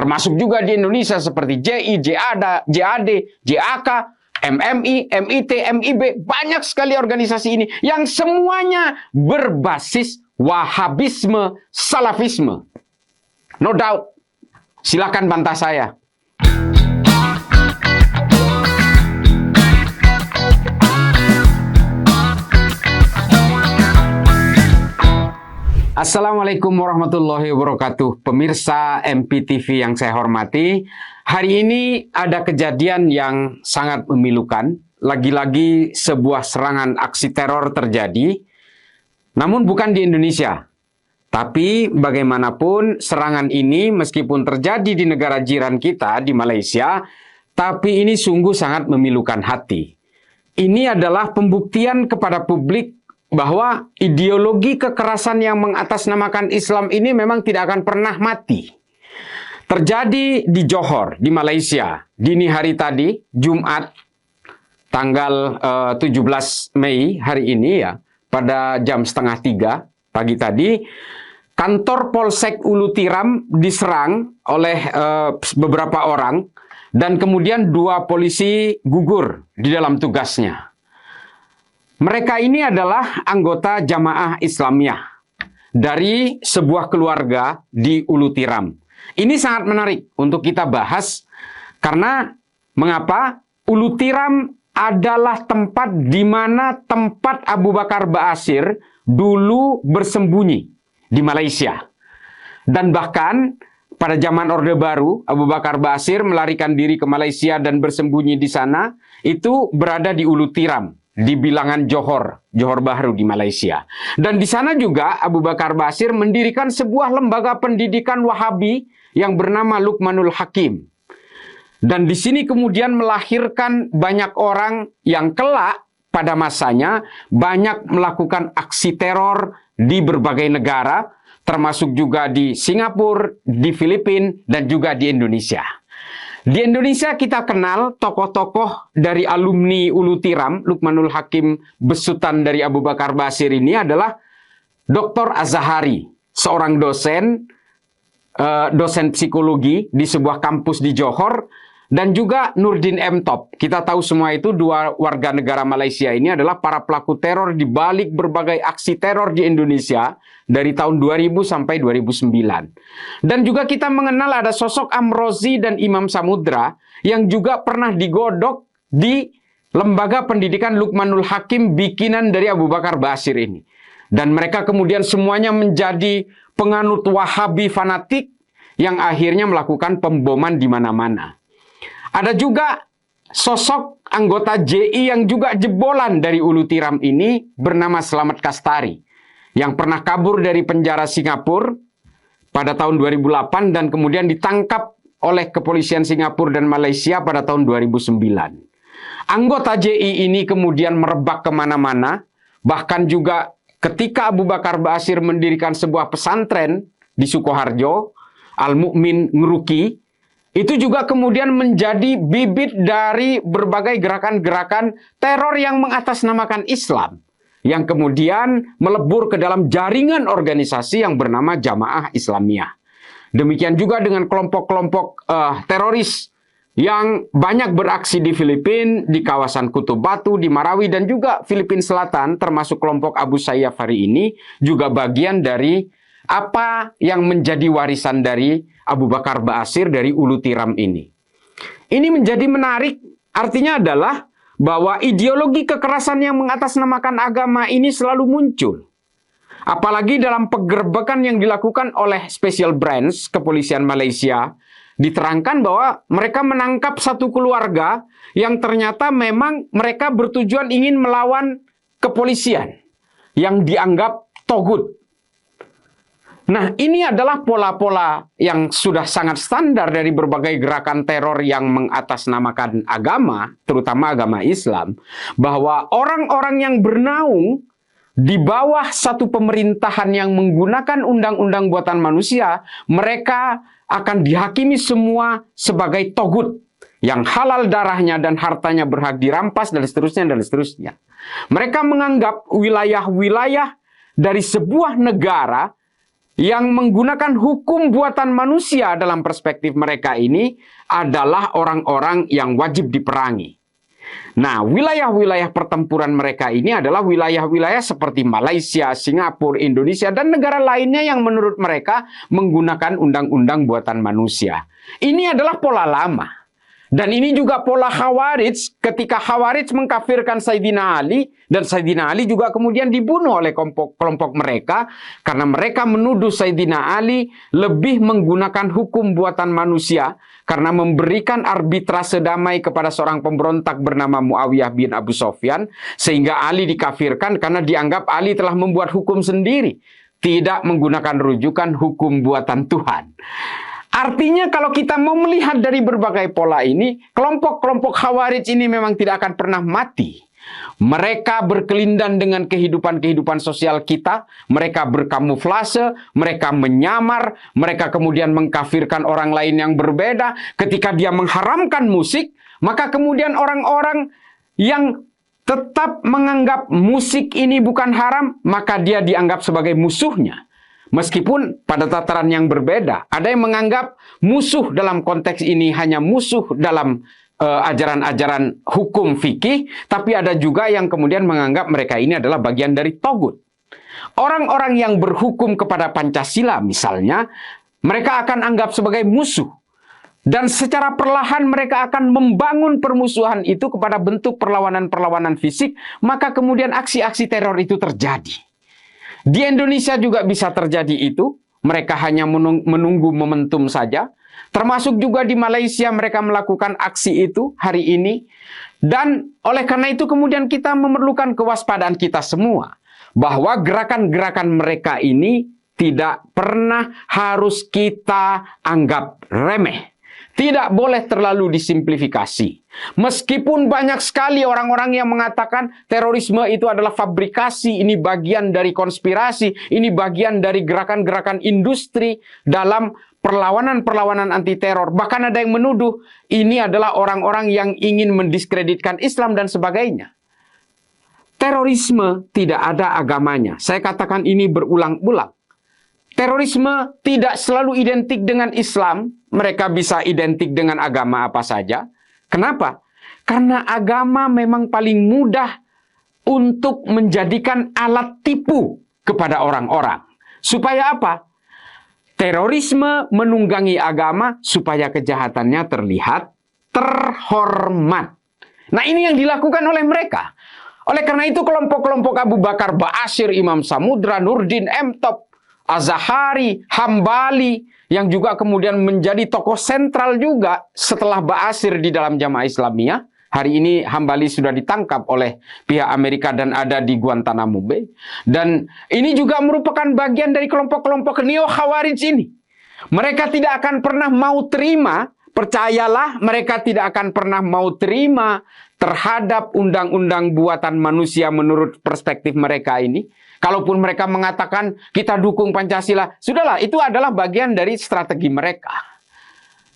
termasuk juga di Indonesia seperti JI, JAD, JAK, MMI, MIT, MIB, banyak sekali organisasi ini yang semuanya berbasis Wahabisme, Salafisme. No doubt. Silakan bantah saya. Assalamualaikum warahmatullahi wabarakatuh. Pemirsa MPTV yang saya hormati, hari ini ada kejadian yang sangat memilukan. Lagi-lagi sebuah serangan aksi teror terjadi, namun bukan di Indonesia. Tapi bagaimanapun serangan ini meskipun terjadi di negara jiran kita, di Malaysia, tapi ini sungguh sangat memilukan hati. Ini adalah pembuktian kepada publik bahwa ideologi kekerasan yang mengatasnamakan Islam ini memang tidak akan pernah mati. Terjadi di Johor, di Malaysia, dini hari tadi, Jumat, tanggal 17 Mei hari ini ya, pada jam 2:30 pagi tadi, kantor Polsek Ulu Tiram diserang oleh beberapa orang, dan kemudian 2 polisi gugur di dalam tugasnya. Mereka ini adalah anggota Jamaah Islamiyah dari sebuah keluarga di Ulu Tiram. Ini sangat menarik untuk kita bahas karena mengapa Ulu Tiram adalah tempat di mana tempat Abu Bakar Ba'asyir dulu bersembunyi di Malaysia. Dan bahkan pada zaman Orde Baru, Abu Bakar Ba'asyir melarikan diri ke Malaysia dan bersembunyi di sana, itu berada di Ulu Tiram, di bilangan Johor Bahru di Malaysia. Dan di sana juga Abu Bakar Ba'asyir mendirikan sebuah lembaga pendidikan Wahabi yang bernama Luqmanul Hakim. Dan di sini kemudian melahirkan banyak orang yang kelak pada masanya banyak melakukan aksi teror di berbagai negara, termasuk juga di Singapura, di Filipina, dan juga di Indonesia. Di Indonesia kita kenal tokoh-tokoh dari alumni Ulu Tiram, Luqmanul Hakim, besutan dari Abu Bakar Ba'asyir ini adalah Dr. Azahari, seorang dosen psikologi di sebuah kampus di Johor, dan juga Nurdin M. Top. Kita tahu semua itu 2 warga negara Malaysia ini adalah para pelaku teror di balik berbagai aksi teror di Indonesia dari tahun 2000 sampai 2009. Dan juga kita mengenal ada sosok Amrozi dan Imam Samudra yang juga pernah digodok di lembaga pendidikan Luqmanul Hakim bikinan dari Abu Bakar Ba'asyir ini. Dan mereka kemudian semuanya menjadi penganut Wahabi fanatik yang akhirnya melakukan pemboman di mana-mana. Ada juga sosok anggota JI yang juga jebolan dari Ulu Tiram ini bernama Slamet Kastari, yang pernah kabur dari penjara Singapura pada tahun 2008 dan kemudian ditangkap oleh kepolisian Singapura dan Malaysia pada tahun 2009. Anggota JI ini kemudian merebak kemana-mana, bahkan juga ketika Abu Bakar Ba'asyir mendirikan sebuah pesantren di Sukoharjo, Al-Mu'min Ngeruki, itu juga kemudian menjadi bibit dari berbagai gerakan-gerakan teror yang mengatasnamakan Islam, yang kemudian melebur ke dalam jaringan organisasi yang bernama Jamaah Islamiyah. Demikian juga dengan kelompok-kelompok teroris yang banyak beraksi di Filipina, di kawasan Kutub Batu, di Marawi, dan juga Filipina Selatan, termasuk kelompok Abu Sayyaf hari ini, juga bagian dari apa yang menjadi warisan dari Abu Bakar Ba'asyir dari Ulu Tiram ini. Ini menjadi menarik, artinya adalah bahwa ideologi kekerasan yang mengatasnamakan agama ini selalu muncul. Apalagi dalam penggerbekan yang dilakukan oleh Special Branch Kepolisian Malaysia, diterangkan bahwa mereka menangkap satu keluarga yang ternyata memang mereka bertujuan ingin melawan kepolisian yang dianggap togut. Nah, ini adalah pola-pola yang sudah sangat standar dari berbagai gerakan teror yang mengatasnamakan agama, terutama agama Islam, bahwa orang-orang yang bernaung di bawah satu pemerintahan yang menggunakan undang-undang buatan manusia, mereka akan dihakimi semua sebagai togut, yang halal darahnya dan hartanya berhak dirampas, dan seterusnya, dan seterusnya. Mereka menganggap wilayah-wilayah dari sebuah negara yang menggunakan hukum buatan manusia dalam perspektif mereka ini adalah orang-orang yang wajib diperangi. Nah, wilayah-wilayah pertempuran mereka ini adalah wilayah-wilayah seperti Malaysia, Singapura, Indonesia, dan negara lainnya yang menurut mereka menggunakan undang-undang buatan manusia. Ini adalah pola lama. Dan ini juga pola Khawarij ketika Khawarij mengkafirkan Sayyidina Ali, dan Sayyidina Ali juga kemudian dibunuh oleh kelompok mereka karena mereka menuduh Sayyidina Ali lebih menggunakan hukum buatan manusia karena memberikan arbitrase damai kepada seorang pemberontak bernama Muawiyah bin Abu Sufyan, sehingga Ali dikafirkan karena dianggap Ali telah membuat hukum sendiri, tidak menggunakan rujukan hukum buatan Tuhan. Artinya kalau kita mau melihat dari berbagai pola ini, kelompok-kelompok Khawarij ini memang tidak akan pernah mati. Mereka berkelindan dengan kehidupan-kehidupan sosial kita, mereka berkamuflase, mereka menyamar, mereka kemudian mengkafirkan orang lain yang berbeda. Ketika dia mengharamkan musik, maka kemudian orang-orang yang tetap menganggap musik ini bukan haram, maka dia dianggap sebagai musuhnya. Meskipun pada tataran yang berbeda, ada yang menganggap musuh dalam konteks ini hanya musuh dalam ajaran-ajaran hukum fikih, tapi ada juga yang kemudian menganggap mereka ini adalah bagian dari togut. Orang-orang yang berhukum kepada Pancasila misalnya, mereka akan anggap sebagai musuh. Dan secara perlahan mereka akan membangun permusuhan itu kepada bentuk perlawanan-perlawanan fisik, maka kemudian aksi-aksi teror itu terjadi. Di Indonesia juga bisa terjadi itu, mereka hanya menunggu momentum saja. Termasuk juga di Malaysia mereka melakukan aksi itu hari ini. Dan oleh karena itu kemudian kita memerlukan kewaspadaan kita semua. Bahwa gerakan-gerakan mereka ini tidak pernah harus kita anggap remeh. Tidak boleh terlalu disimplifikasi. Meskipun banyak sekali orang-orang yang mengatakan terorisme itu adalah fabrikasi, ini bagian dari konspirasi, ini bagian dari gerakan-gerakan industri dalam perlawanan-perlawanan anti teror. Bahkan ada yang menuduh ini adalah orang-orang yang ingin mendiskreditkan Islam dan sebagainya. Terorisme tidak ada agamanya. Saya katakan ini berulang-ulang. Terorisme tidak selalu identik dengan Islam. Mereka bisa identik dengan agama apa saja. Kenapa? Karena agama memang paling mudah untuk menjadikan alat tipu kepada orang-orang. Supaya apa? Terorisme menunggangi agama supaya kejahatannya terlihat terhormat. Nah, ini yang dilakukan oleh mereka. Oleh karena itu kelompok-kelompok Abu Bakar Ba'asyir, Imam Samudra, Nurdin M. Top, Az-Zahari, Hambali, yang juga kemudian menjadi tokoh sentral juga setelah Ba'asyir di dalam Jamaah Islamiyah. Hari ini Hambali sudah ditangkap oleh pihak Amerika dan ada di Guantanamo Bay. Dan ini juga merupakan bagian dari kelompok-kelompok neo-Khawarij ini. Mereka tidak akan pernah mau terima, percayalah, mereka tidak akan pernah mau terima terhadap undang-undang buatan manusia menurut perspektif mereka ini. Kalaupun mereka mengatakan kita dukung Pancasila, sudahlah, itu adalah bagian dari strategi mereka.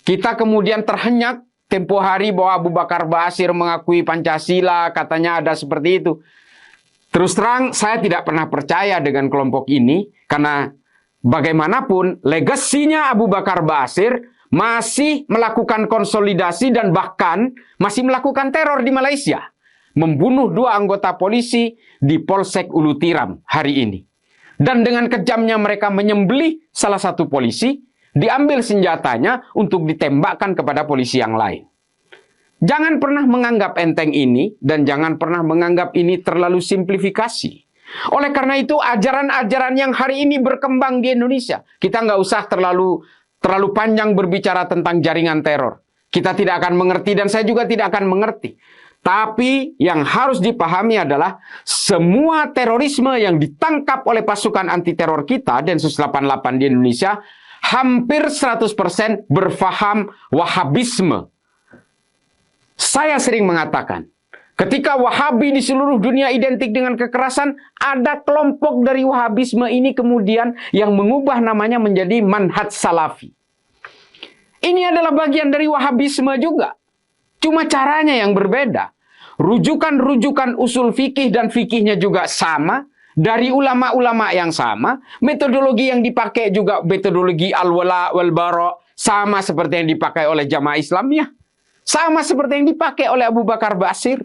Kita kemudian terhenyak tempo hari bahwa Abu Bakar Ba'asyir mengakui Pancasila, katanya ada seperti itu. Terus terang, saya tidak pernah percaya dengan kelompok ini, karena bagaimanapun legasinya Abu Bakar Ba'asyir masih melakukan konsolidasi dan bahkan masih melakukan teror di Malaysia. Membunuh 2 anggota polisi di Polsek Ulu Tiram hari ini. Dan dengan kejamnya mereka menyembelih salah satu polisi, diambil senjatanya untuk ditembakkan kepada polisi yang lain. Jangan pernah menganggap enteng ini dan jangan pernah menganggap ini terlalu simplifikasi. Oleh karena itu ajaran-ajaran yang hari ini berkembang di Indonesia, kita nggak usah terlalu panjang berbicara tentang jaringan teror. Kita tidak akan mengerti dan saya juga tidak akan mengerti. Tapi yang harus dipahami adalah semua terorisme yang ditangkap oleh pasukan anti teror kita Densus 88 di Indonesia hampir 100% berfaham Wahabisme. Saya sering mengatakan, ketika Wahabi di seluruh dunia identik dengan kekerasan, ada kelompok dari Wahabisme ini kemudian yang mengubah namanya menjadi Manhaj Salafi. Ini adalah bagian dari Wahabisme juga. Cuma caranya yang berbeda. Rujukan-rujukan usul fikih dan fikihnya juga sama. dari ulama-ulama yang sama, metodologi yang dipakai juga metodologi al-wala wal-bara, sama seperti yang dipakai oleh jamaah Islamiyah, sama seperti yang dipakai oleh Abu Bakar Basir.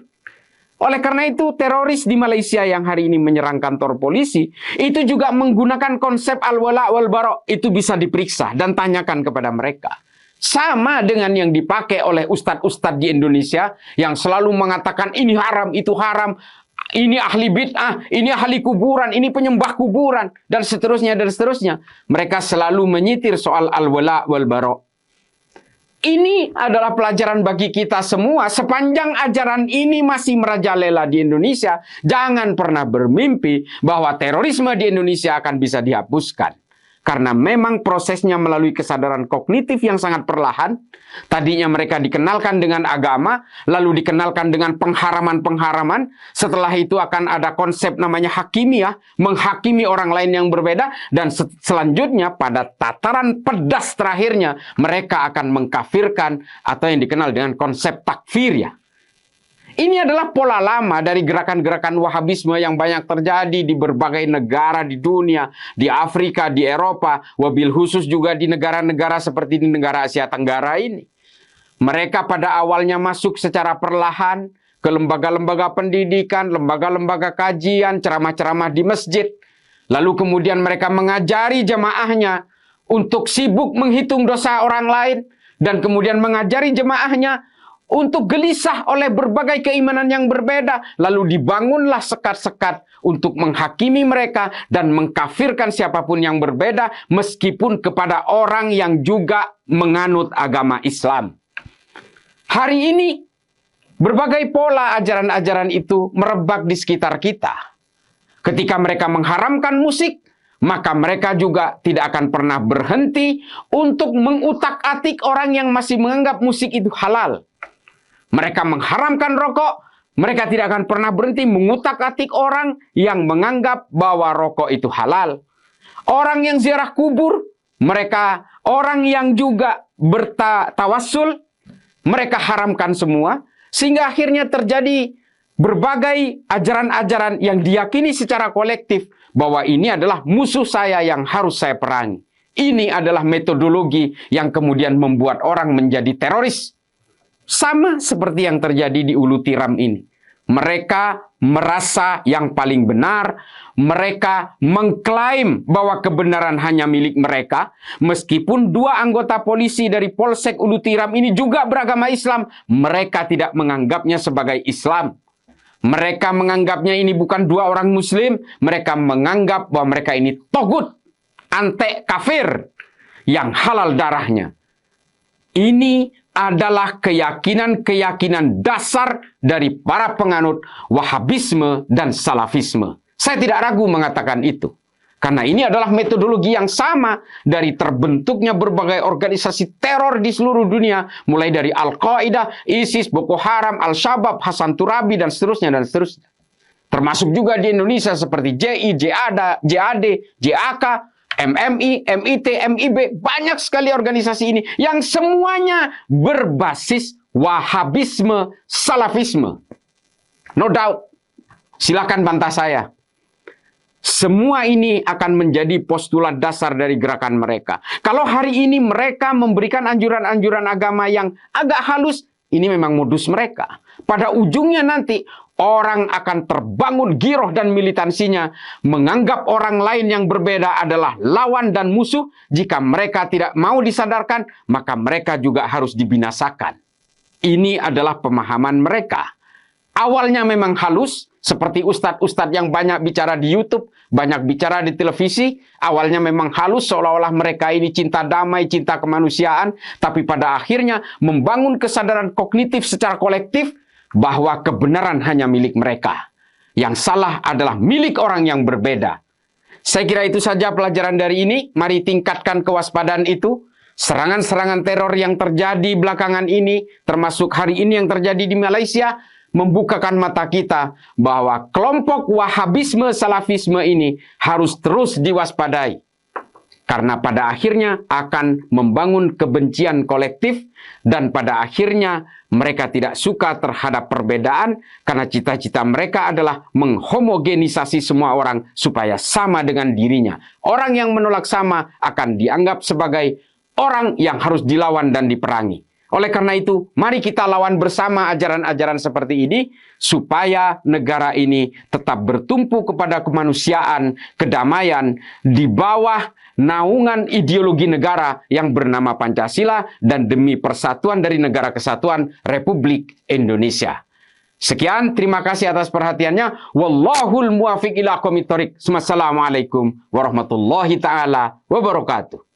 Oleh karena itu, teroris di Malaysia yang hari ini menyerang kantor polisi, itu juga menggunakan konsep al-wala wal-bara. Itu bisa diperiksa dan tanyakan kepada mereka. Sama dengan yang dipakai oleh ustadz-ustadz di Indonesia yang selalu mengatakan ini haram, itu haram. Ini ahli bid'ah, ini ahli kuburan, ini penyembah kuburan, dan seterusnya, dan seterusnya. Mereka selalu menyitir soal al-wala wal-bara. Ini adalah pelajaran bagi kita semua. Sepanjang ajaran ini masih merajalela di Indonesia, jangan pernah bermimpi bahwa terorisme di Indonesia akan bisa dihapuskan. Karena memang prosesnya melalui kesadaran kognitif yang sangat perlahan. Tadinya mereka dikenalkan dengan agama, lalu dikenalkan dengan pengharaman-pengharaman. Setelah itu akan ada konsep namanya hakimiyah, menghakimi orang lain yang berbeda. Dan selanjutnya pada tataran pedas terakhirnya, mereka akan mengkafirkan atau yang dikenal dengan konsep takfir ya. Ini adalah pola lama dari gerakan-gerakan Wahabisme yang banyak terjadi di berbagai negara di dunia, di Afrika, di Eropa, wabil khusus juga di negara-negara seperti di negara Asia Tenggara ini. Mereka pada awalnya masuk secara perlahan ke lembaga-lembaga pendidikan, lembaga-lembaga kajian, ceramah-ceramah di masjid. Lalu kemudian mereka mengajari jemaahnya untuk sibuk menghitung dosa orang lain, dan kemudian mengajari jemaahnya untuk gelisah oleh berbagai keimanan yang berbeda. Lalu dibangunlah sekat-sekat untuk menghakimi mereka dan mengkafirkan siapapun yang berbeda, meskipun kepada orang yang juga menganut agama Islam. Hari ini, berbagai pola ajaran-ajaran itu merebak di sekitar kita. Ketika mereka mengharamkan musik, maka mereka juga tidak akan pernah berhenti untuk mengutak-atik orang yang masih menganggap musik itu halal. Mereka mengharamkan rokok, mereka tidak akan pernah berhenti mengutak-atik orang yang menganggap bahwa rokok itu halal. Orang yang ziarah kubur, mereka orang yang juga bertawassul, mereka haramkan semua, sehingga akhirnya terjadi berbagai ajaran-ajaran yang diyakini secara kolektif bahwa ini adalah musuh saya yang harus saya perangi. Ini adalah metodologi yang kemudian membuat orang menjadi teroris. Sama seperti yang terjadi di Ulu Tiram ini. Mereka merasa yang paling benar, mereka mengklaim bahwa kebenaran hanya milik mereka, meskipun dua anggota polisi dari Polsek Ulu Tiram ini juga beragama Islam, mereka tidak menganggapnya sebagai Islam. Mereka menganggapnya ini bukan dua orang Muslim, mereka menganggap bahwa mereka ini togut, antek kafir, yang halal darahnya. Ini adalah keyakinan-keyakinan dasar dari para penganut Wahabisme dan Salafisme. Saya tidak ragu mengatakan itu. Karena ini adalah metodologi yang sama dari terbentuknya berbagai organisasi teror di seluruh dunia. Mulai dari Al-Qaeda, ISIS, Boko Haram, Al-Shabaab, Hasan Turabi, dan seterusnya, dan seterusnya. Termasuk juga di Indonesia seperti JI, JAD, JAK, MMI, MIT, MIB, banyak sekali organisasi ini yang semuanya berbasis Wahabisme, Salafisme. No doubt. Silakan bantah saya. Semua ini akan menjadi postulat dasar dari gerakan mereka. Kalau hari ini mereka memberikan anjuran-anjuran agama yang agak halus, ini memang modus mereka. Pada ujungnya nanti, orang akan terbangun giroh dan militansinya, menganggap orang lain yang berbeda adalah lawan dan musuh. Jika mereka tidak mau disadarkan, maka mereka juga harus dibinasakan. Ini adalah pemahaman mereka. Awalnya memang halus, seperti ustadz-ustadz yang banyak bicara di YouTube, banyak bicara di televisi. Awalnya memang halus, seolah-olah mereka ini cinta damai, cinta kemanusiaan. Tapi pada akhirnya membangun kesadaran kognitif secara kolektif, bahwa kebenaran hanya milik mereka. Yang salah adalah milik orang yang berbeda. Saya kira itu saja pelajaran dari ini. Mari tingkatkan kewaspadaan itu. Serangan-serangan teror yang terjadi belakangan ini, termasuk hari ini yang terjadi di Malaysia, membukakan mata kita bahwa kelompok Wahabisme Salafisme ini harus terus diwaspadai. Karena pada akhirnya akan membangun kebencian kolektif dan pada akhirnya mereka tidak suka terhadap perbedaan karena cita-cita mereka adalah menghomogenisasi semua orang supaya sama dengan dirinya. Orang yang menolak sama akan dianggap sebagai orang yang harus dilawan dan diperangi. Oleh karena itu, mari kita lawan bersama ajaran-ajaran seperti ini supaya negara ini tetap bertumpu kepada kemanusiaan, kedamaian di bawah naungan ideologi negara yang bernama Pancasila dan demi persatuan dari Negara Kesatuan Republik Indonesia. Sekian, terima kasih atas perhatiannya. Wallahul muwafiq ila aqwamit thoriq. Wassalamualaikum warahmatullahi taala wabarakatuh.